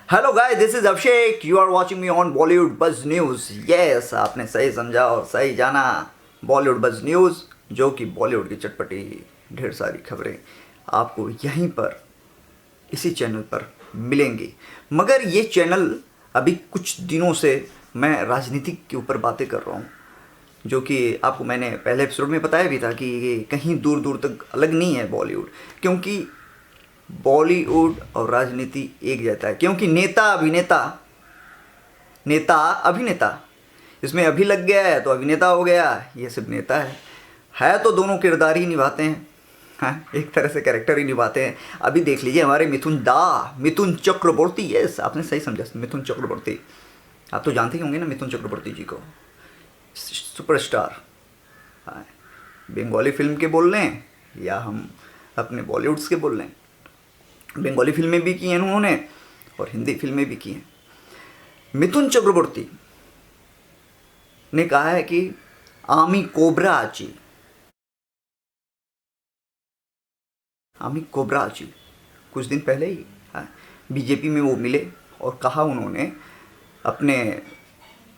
Hello guys, this is Abhishek. You are watching me on Bollywood Buzz News. Yes, आपने सही समझा और सही जाना। बॉलीवुड बज़ न्यूज़, जो कि बॉलीवुड की चटपटी ढेर सारी खबरें आपको यहीं पर इसी चैनल पर मिलेंगी। मगर ये चैनल अभी कुछ दिनों से मैं राजनीति के ऊपर बातें कर रहा हूँ, जो कि आपको मैंने पहले एपिसोड में बताया भी था कि ये कहीं दूर दूर तक अलग नहीं है बॉलीवुड, क्योंकि बॉलीवुड और राजनीति एक जैसा है। क्योंकि नेता अभिनेता, नेता अभिनेता, इसमें अभी लग गया है तो अभिनेता हो गया, ये सब नेता है तो दोनों किरदार ही निभाते हैं। हाँ, एक तरह से कैरेक्टर ही निभाते हैं। अभी देख लीजिए हमारे मिथुन चक्रवर्ती। यस, आपने सही समझा, मिथुन चक्रवर्ती। आप तो जानते ही होंगे ना मिथुन चक्रवर्ती जी को, सुपरस्टार। हाँ, बंगाली फिल्म के बोल रहे हैं या हम अपने बॉलीवुड्स के बोल रहे हैं। बंगाली फिल्में भी की हैं उन्होंने और हिंदी फिल्में भी की हैं। मिथुन चक्रवर्ती ने कहा है कि आमी कोबरा आची कुछ दिन पहले ही बीजेपी में वो मिले और कहा उन्होंने अपने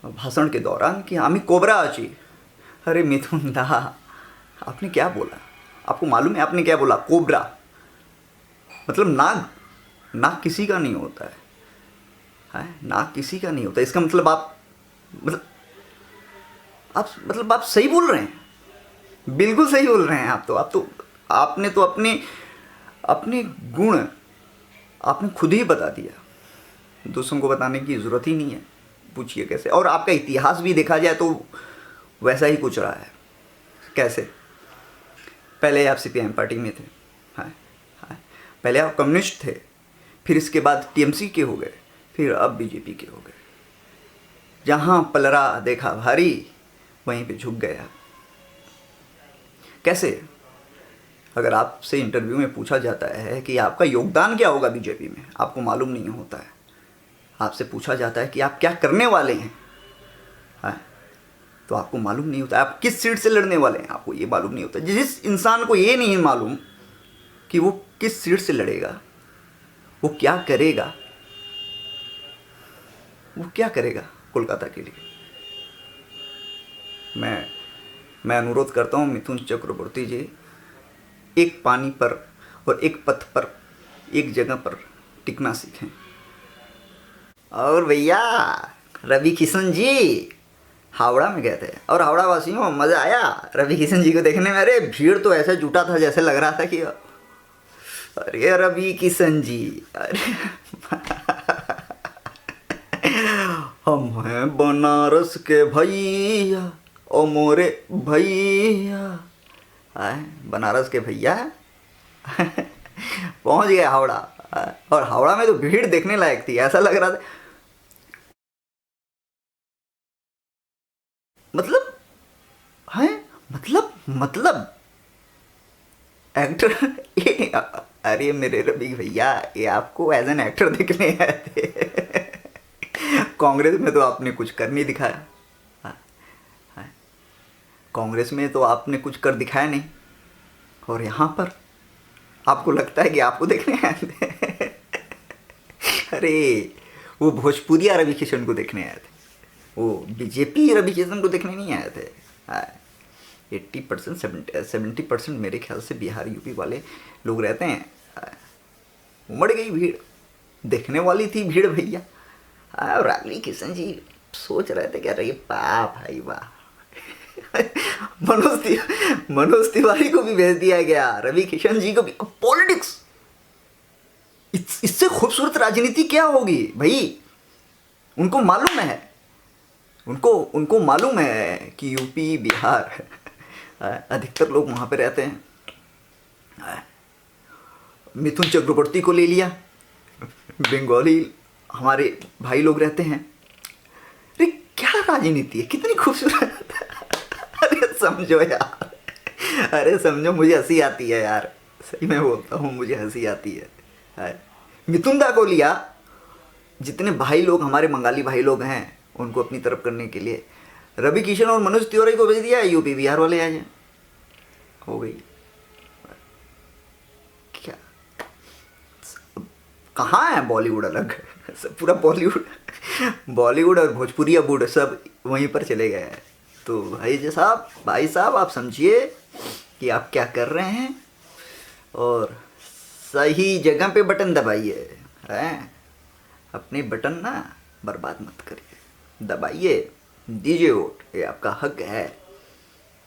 भाषण के दौरान कि आमी कोबरा आची। अरे मिथुन दा, आपने क्या बोला? आपको मालूम है आपने क्या बोला? कोबरा मतलब नाग किसी का नहीं होता है, नाग किसी का नहीं होता। इसका मतलब आप सही बोल रहे हैं, बिल्कुल सही बोल रहे हैं। आपने तो अपने गुण आपने खुद ही बता दिया, दूसरों को बताने की ज़रूरत ही नहीं है। पूछिए कैसे। और आपका इतिहास भी देखा जाए तो वैसा ही कुछ रहा है। कैसे? पहले आप सीपीएम पार्टी में थे, पहले आप कम्युनिस्ट थे, फिर इसके बाद टीएमसी के हो गए, फिर अब बीजेपी के हो गए। जहाँ पलरा देखा भारी, वहीं पे झुक गया। कैसे? अगर आपसे इंटरव्यू में पूछा जाता है कि आपका योगदान क्या होगा बीजेपी में, आपको मालूम नहीं होता है। आपसे पूछा जाता है कि आप क्या करने वाले हैं, तो आपको मालूम नहीं होता। आप किस सीट से लड़ने वाले हैं, आपको ये मालूम नहीं होता। जिस इंसान को ये नहीं मालूम कि वो किस सीट से लड़ेगा, वो क्या करेगा कोलकाता के लिए। मैं अनुरोध करता हूँ मिथुन चक्रवर्ती जी, एक पानी पर और एक पथ पर, एक जगह पर टिकना सीखें। और भैया रवि किशन जी हावड़ा में गए थे और हावड़ा वासियों मज़ा आया रवि किशन जी को देखने में। अरे भीड़ तो ऐसा जुटा था जैसे लग रहा था कि अरे रवि किशन जी, अरे हम हैं बनारस के भैया ओ मोरे भैया, बनारस के भैया पहुंच गए हावड़ा। और हावड़ा में तो भीड़ देखने लायक थी, ऐसा लग रहा था मतलब है मतलब एक्टर अरे मेरे रवि भैया, ये आपको एज एन एक्टर देखने आए थे। कांग्रेस में तो आपने कुछ कर नहीं दिखाया। कांग्रेस में तो आपने कुछ कर दिखाया नहीं, और यहाँ पर आपको लगता है कि आपको देखने आए थे। अरे वो भोजपुरिया रवि किशन को देखने आए थे, वो बीजेपी रवि किशन को देखने नहीं आए थे। 80% 70% मेरे ख्याल से बिहार यूपी वाले लोग रहते हैं। उमड़ गई भीड़, देखने वाली थी भीड़ भैया। और रवि किशन जी सोच रहे थे कि अरे वाह भाई वाह। मनोज तिवारी को भी भेज दिया गया, रवि किशन जी को भी। पॉलिटिक्स, इससे खूबसूरत राजनीति क्या होगी भाई? उनको मालूम है, उनको मालूम है कि यूपी बिहार अधिकतर लोग वहाँ पे रहते हैं। मिथुन चक्रवर्ती को ले लिया, बंगाली हमारे भाई लोग रहते हैं। अरे क्या राजनीति है, कितनी खूबसूरत। अरे समझो यार, अरे समझो, मुझे हंसी आती है यार, सही में बोलता हूँ, मुझे हंसी आती है। मिथुन दा को लिया, जितने भाई लोग हमारे बंगाली भाई लोग हैं उनको अपनी तरफ करने के लिए। रवि किशन और मनोज तिवारी को भेज दिया, यूपी बिहार वाले आ जाए, हो गई। क्या कहाँ है बॉलीवुड अलग? सब पूरा बॉलीवुड और भोजपुरी बूढ़ सब वहीं पर चले गए हैं। तो भाई साहब आप समझिए कि आप क्या कर रहे हैं और सही जगह पे बटन दबाइए। हैं, अपने बटन ना बर्बाद मत करिए, दबाइए, दीजिए वोट, ये आपका हक है।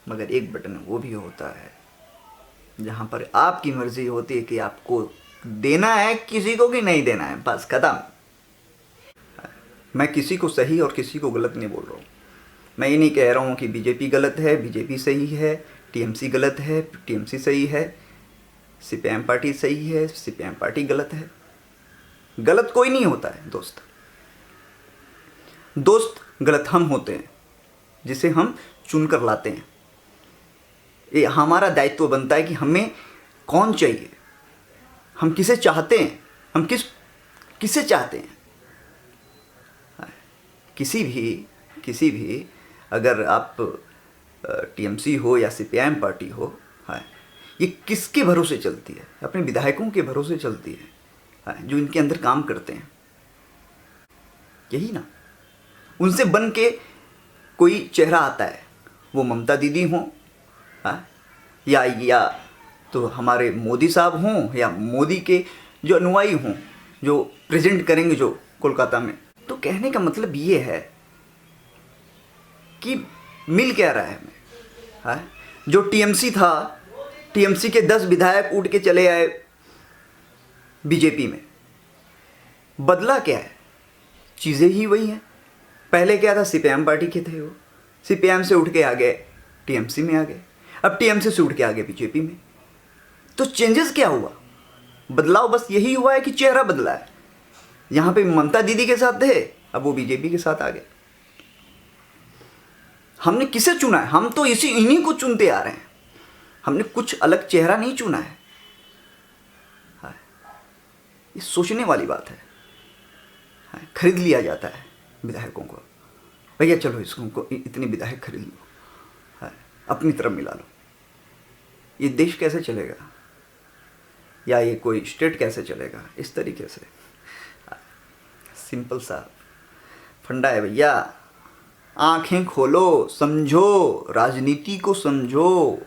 मगर एक बटन वो भी होता है जहाँ पर आपकी मर्जी होती है कि आपको देना है किसी को कि नहीं देना है, बस खत्म। मैं किसी को सही और किसी को गलत नहीं बोल रहा हूँ। मैं ये नहीं कह रहा हूँ कि बीजेपी गलत है, बीजेपी सही है, टीएमसी गलत है, टीएमसी सही है, सीपीएम पार्टी सही है, सीपीएम पार्टी गलत है। गलत कोई नहीं होता है दोस्त गलत हम होते हैं जिसे हम चुन कर लाते हैं। ये हमारा दायित्व बनता है कि हमें कौन चाहिए, हम किसे चाहते हैं, हम किसे चाहते हैं। किसी भी अगर आप टीएमसी हो या सीपीएम पार्टी हो, ये किसके भरोसे चलती है? अपने विधायकों के भरोसे चलती है, जो इनके अंदर काम करते हैं। यही ना, उनसे बन के कोई चेहरा आता है, वो ममता दीदी हों, या तो हमारे मोदी साहब हों, या मोदी के जो अनुयायी हों, जो प्रेजेंट करेंगे जो कोलकाता में। तो कहने का मतलब ये है कि मिल क्या रहा है हमें? जो टीएमसी था, टीएमसी के 10 विधायक उठ के चले आए बीजेपी में। बदला क्या है? चीज़ें ही वही हैं। पहले क्या था, सीपीएम पार्टी के थे, वो सीपीएम से उठ के आ गए टीएमसी में आ गए, अब टीएमसी से उठ के आ गए बीजेपी में। तो चेंजेस क्या हुआ? बदलाव बस यही हुआ है कि चेहरा बदला है। यहाँ पे ममता दीदी के साथ थे, अब वो बीजेपी के साथ आ गए। हमने किसे चुना है? हम तो इन्हीं को चुनते आ रहे हैं। हमने कुछ अलग चेहरा नहीं चुना है। ये सोचने वाली बात है। खरीद लिया जाता है विधायकों को, भैया चलो इसको इतने विधायक खरीद लो, अपनी तरफ मिला लो। ये देश कैसे चलेगा, या ये कोई स्टेट कैसे चलेगा इस तरीके से? सिंपल सा फंडा है भैया। आंखें खोलो, समझो, राजनीति को समझो।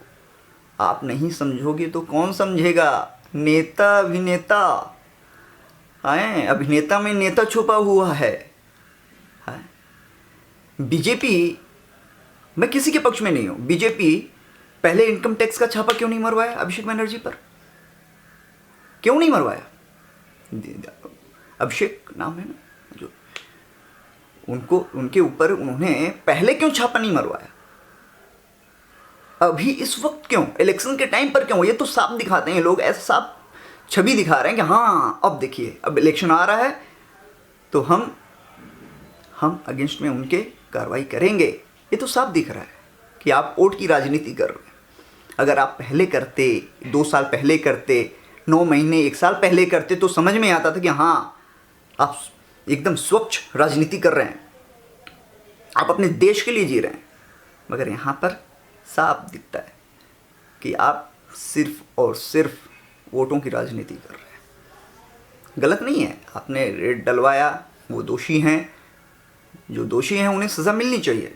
आप नहीं समझोगे तो कौन समझेगा? नेता अभिनेता आए, अभिनेता में नेता छुपा हुआ है। बीजेपी, मैं किसी के पक्ष में नहीं हूं। बीजेपी पहले इनकम टैक्स का छापा क्यों नहीं मरवाया अभिषेक बनर्जी पर? क्यों नहीं मरवाया? अभिषेक नाम है ना जो, उनके ऊपर उन्होंने पहले क्यों छापा नहीं मरवाया? अभी इस वक्त क्यों, इलेक्शन के टाइम पर क्यों? ये तो साफ दिखाते हैं लोग, ऐसा साफ छवि दिखा रहे हैं कि हाँ अब देखिए, अब इलेक्शन आ रहा है तो हम अगेंस्ट में उनके कार्रवाई करेंगे। ये तो साफ दिख रहा है कि आप वोट की राजनीति कर रहे हैं। अगर आप पहले करते, 2 साल पहले करते, 9 महीने 1 साल पहले करते, तो समझ में आता था कि हाँ आप एकदम स्वच्छ राजनीति कर रहे हैं, आप अपने देश के लिए जी रहे हैं। मगर यहाँ पर साफ दिखता है कि आप सिर्फ और सिर्फ वोटों की राजनीति कर रहे हैं। गलत नहीं है, आपने रेड डलवाया, वो दोषी हैं, जो दोषी हैं उन्हें सज़ा मिलनी चाहिए।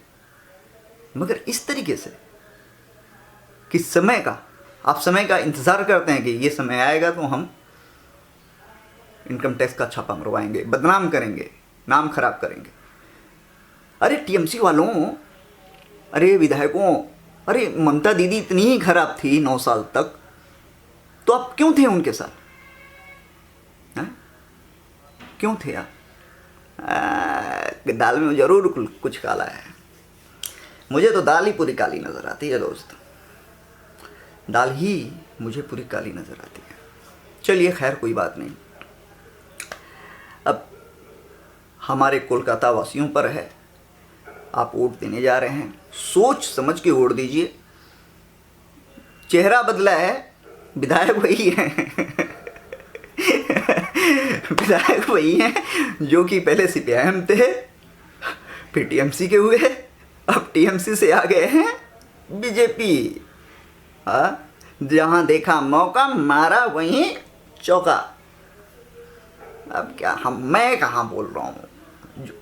मगर इस तरीके से कि आप समय का इंतज़ार करते हैं कि ये समय आएगा तो हम इनकम टैक्स का छापा मरवाएंगे, बदनाम करेंगे, नाम खराब करेंगे। अरे टीएमसी वालों, अरे विधायकों, अरे ममता दीदी इतनी ही खराब थी 9 साल तक, तो आप क्यों थे उनके साथ? क्यों थे आप? दाल में जरूर कुछ काला है। मुझे तो दाल ही पूरी काली नज़र आती है दोस्त, दाल ही मुझे पूरी काली नज़र आती है। चलिए खैर, कोई बात नहीं। अब हमारे कोलकाता वासियों पर है, आप वोट देने जा रहे हैं, सोच समझ के वोट दीजिए। चेहरा बदला है, विधायक वही है विधायक वही हैं जो कि पहले सीपीएम थे, फिर टीएमसी के हुए, अब टीएमसी से आ गए हैं बीजेपी। जहां देखा मौका मारा वहीं चौका। अब क्या मैं कहाँ बोल रहा हूँ,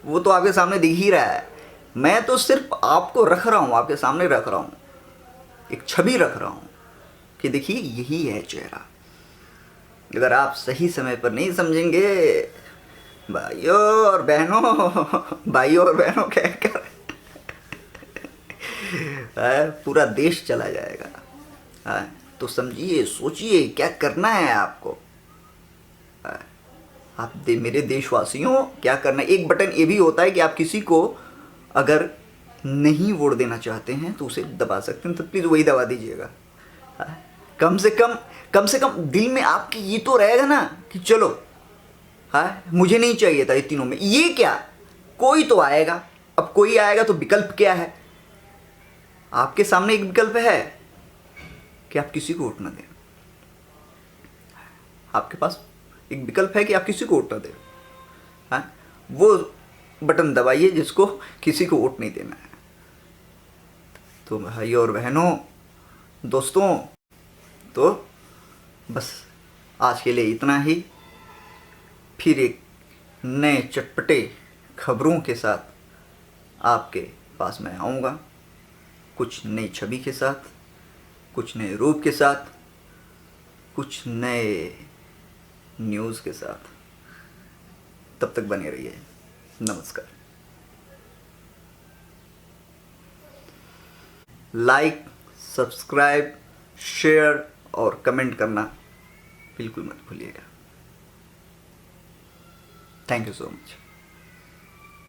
वो तो आपके सामने दिख ही रहा है। मैं तो सिर्फ आपको रख रहा हूँ, आपके सामने रख रहा हूँ, एक छवि रख रहा हूँ कि देखिए यही है चेहरा। अगर आप सही समय पर नहीं समझेंगे भाइयों और बहनों, भाइयों और बहनों क्या कर पूरा देश चला जाएगा। तो समझिए, सोचिए क्या करना है आपको। आप मेरे देशवासियों क्या करना है। एक बटन ये भी होता है कि आप किसी को अगर नहीं वोट देना चाहते हैं तो उसे दबा सकते हैं, तो प्लीज़ वही दबा दीजिएगा। कम से कम दिल में आपकी ये तो रहेगा ना कि चलो मुझे नहीं चाहिए था ये तीनों में, ये क्या, कोई तो आएगा। अब कोई आएगा तो विकल्प क्या है, आपके सामने एक विकल्प है कि आप किसी को वोट ना दें। आपके पास एक विकल्प है कि आप किसी को वोट ना दें। वो बटन दबाइए जिसको किसी को वोट नहीं देना है। तो भाइयों और बहनों, दोस्तों, तो बस आज के लिए इतना ही। फिर एक नए चटपटे खबरों के साथ आपके पास मैं आऊँगा, कुछ नई छवि के साथ, कुछ नए रूप के साथ, कुछ नए न्यूज़ के साथ। तब तक बने रहिए। नमस्कार। लाइक, सब्सक्राइब, शेयर और कमेंट करना बिल्कुल मत भूलिएगा। Thank you so much.